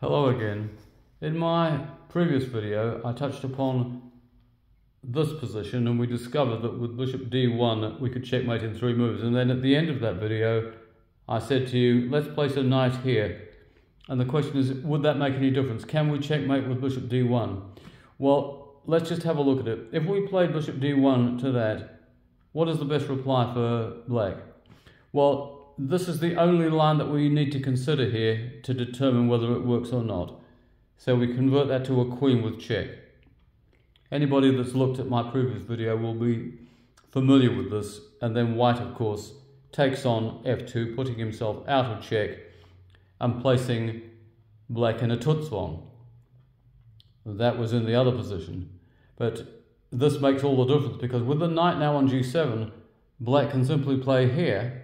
Hello again. In my previous video I touched upon this position and we discovered that with bishop d1 we could checkmate in 3 moves, and then at the end of that video I said to you, let's place a knight here, and the question is, would that make any difference? Can we checkmate with bishop d1? Well, let's just have a look at it. If we played bishop d1 to that, what is the best reply for black? Well, this is the only line that we need to consider here to determine whether it works or not. So we convert that to a queen with check. Anybody that's looked at my previous video will be familiar with this. And then white, of course, takes on f2, putting himself out of check and placing black in a tutzwang. That was in the other position. But this makes all the difference, because with the knight now on g7, black can simply play here,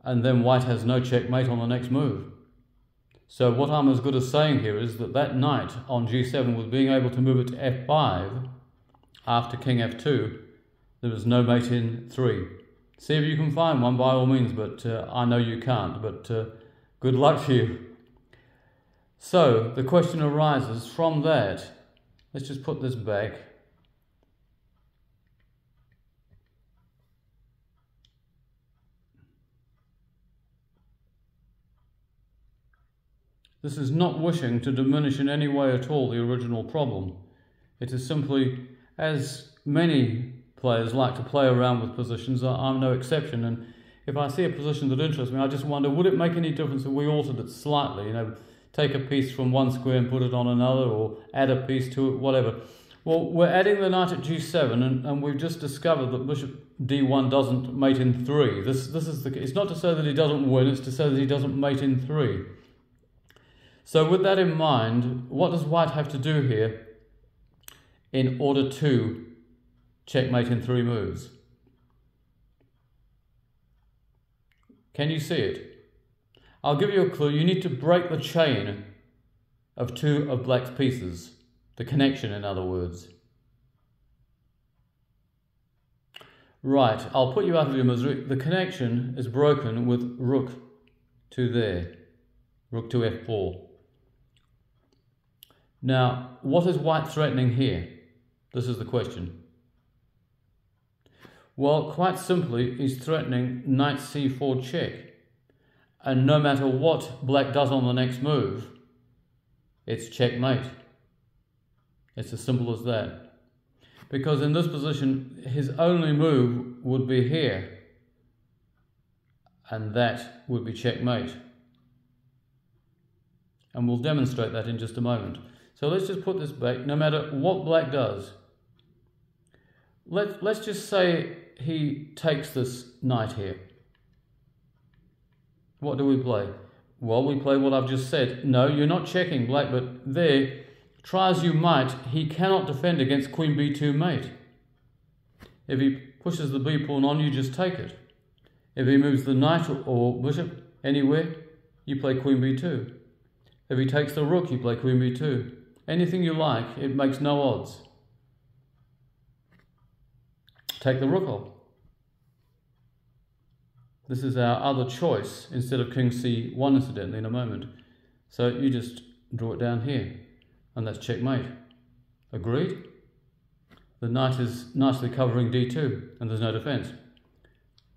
and then white has no checkmate on the next move. So what I'm as good as saying here is that that knight on g7, with being able to move it to f5 after king f2, there is no mate in 3. See if you can find one by all means, but I know you can't, but good luck to you. So the question arises from that. Let's just put this back. This is not wishing to diminish in any way at all the original problem. It is simply, as many players like to play around with positions, I'm no exception, and if I see a position that interests me, I just wonder, would it make any difference if we altered it slightly, take a piece from one square and put it on another, or add a piece to it, whatever. Well, we're adding the knight at g7, and we've just discovered that bishop d1 doesn't mate in 3. This is it's not to say that he doesn't win, it's to say that he doesn't mate in 3. So with that in mind, what does white have to do here in order to checkmate in 3 moves? Can you see it? I'll give you a clue. You need to break the chain of 2 of black's pieces. The connection, in other words. Right, I'll put you out of your misery. The connection is broken with rook to there. Rook to f4. Now, what is white threatening here? This is the question. Well, quite simply, he's threatening knight c4 check. And no matter what black does on the next move, it's checkmate. It's as simple as that. Because in this position, his only move would be here. And that would be checkmate. And we'll demonstrate that in just a moment. So let's just put this back. No matter what black does, let's just say he takes this knight here. What do we play? Well, we play what I've just said. No, you're not checking black, but there, try as you might, he cannot defend against queen b2 mate. If he pushes the b pawn on, you just take it. If he moves the knight or bishop anywhere, you play queen b2. If he takes the rook, you play queen b2. Anything you like, it makes no odds. Take the rook off. This is our other choice instead of king c1, incidentally, in a moment. So you just draw it down here, and that's checkmate. Agreed? The knight is nicely covering d2, and there's no defense.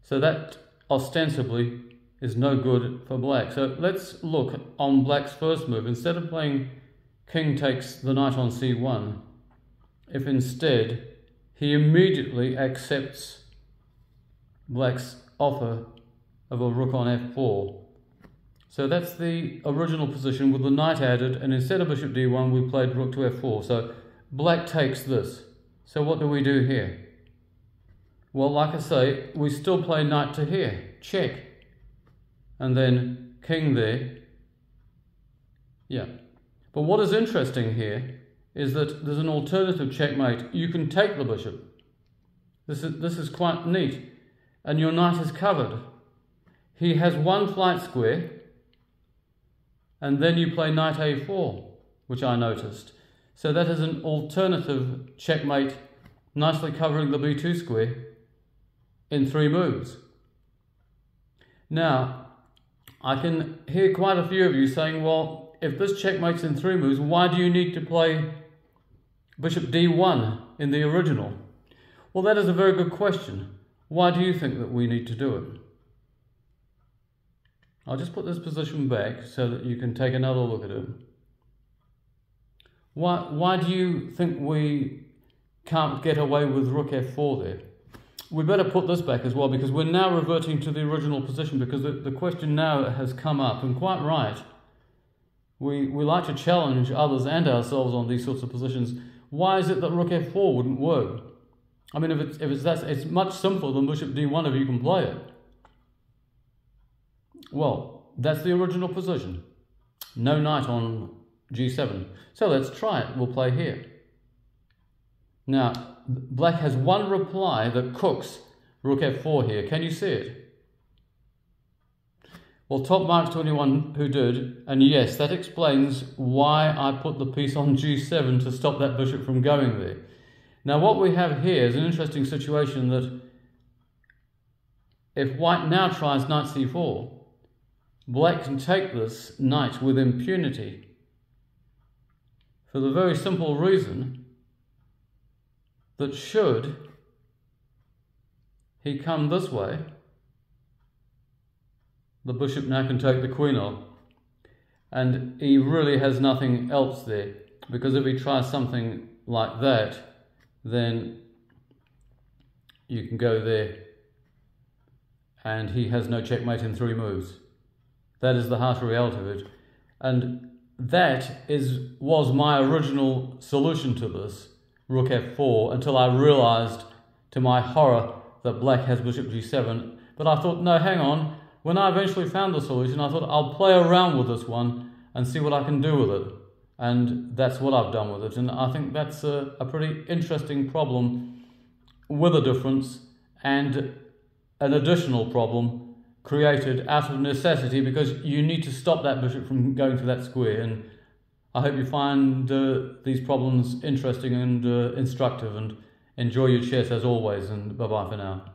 So that ostensibly is no good for black. So let's look on black's first move. Instead of playing king takes the knight on c1, if instead he immediately accepts black's offer of a rook on f4. So that's the original position with the knight added, and instead of bishop d1 we played rook to f4. So black takes this. So what do we do here? Well, like I say, we still play knight to here, check, and then king there. Yeah. But what is interesting here is that there's an alternative checkmate. You can take the bishop. This is quite neat. And your knight is covered. He has one flight square, and then you play knight a4, which I noticed. So that is an alternative checkmate, nicely covering the b2 square in 3 moves. Now, I can hear quite a few of you saying, well, if this checkmates in 3 moves, why do you need to play bishop d1 in the original? Well, that is a very good question. Why do you think that we need to do it? I'll just put this position back so that you can take another look at it. Why do you think we can't get away with rook f4 there? We better put this back as well, because we're now reverting to the original position, because the question now has come up, and quite right. We like to challenge others and ourselves on these sorts of positions. Why is it that rook f4 wouldn't work? I mean, if it's that, it's much simpler than bishop d1 if you can play it. Well, that's the original position. No knight on g7. So let's try it. We'll play here. Now, black has one reply that cooks rook f4 here. Can you see it? Well, top marks to anyone who did, and yes, that explains why I put the piece on g7 to stop that bishop from going there. Now, what we have here is an interesting situation that if white now tries knight c4, black can take this knight with impunity, for the very simple reason that should he come this way, the bishop now can take the queen off, and he really has nothing else there, because if he tries something like that, then you can go there and he has no checkmate in 3 moves. That is the harsh reality of it. And that was my original solution to this, rook f4, until I realized to my horror that black has bishop g7. But I thought, no, hang on. When I eventually found the solution, I thought I'll play around with this one and see what I can do with it. And that's what I've done with it. And I think that's a pretty interesting problem, with a difference and an additional problem created out of necessity, because you need to stop that bishop from going to that square. And I hope you find these problems interesting and instructive, and enjoy your chess as always, and bye-bye for now.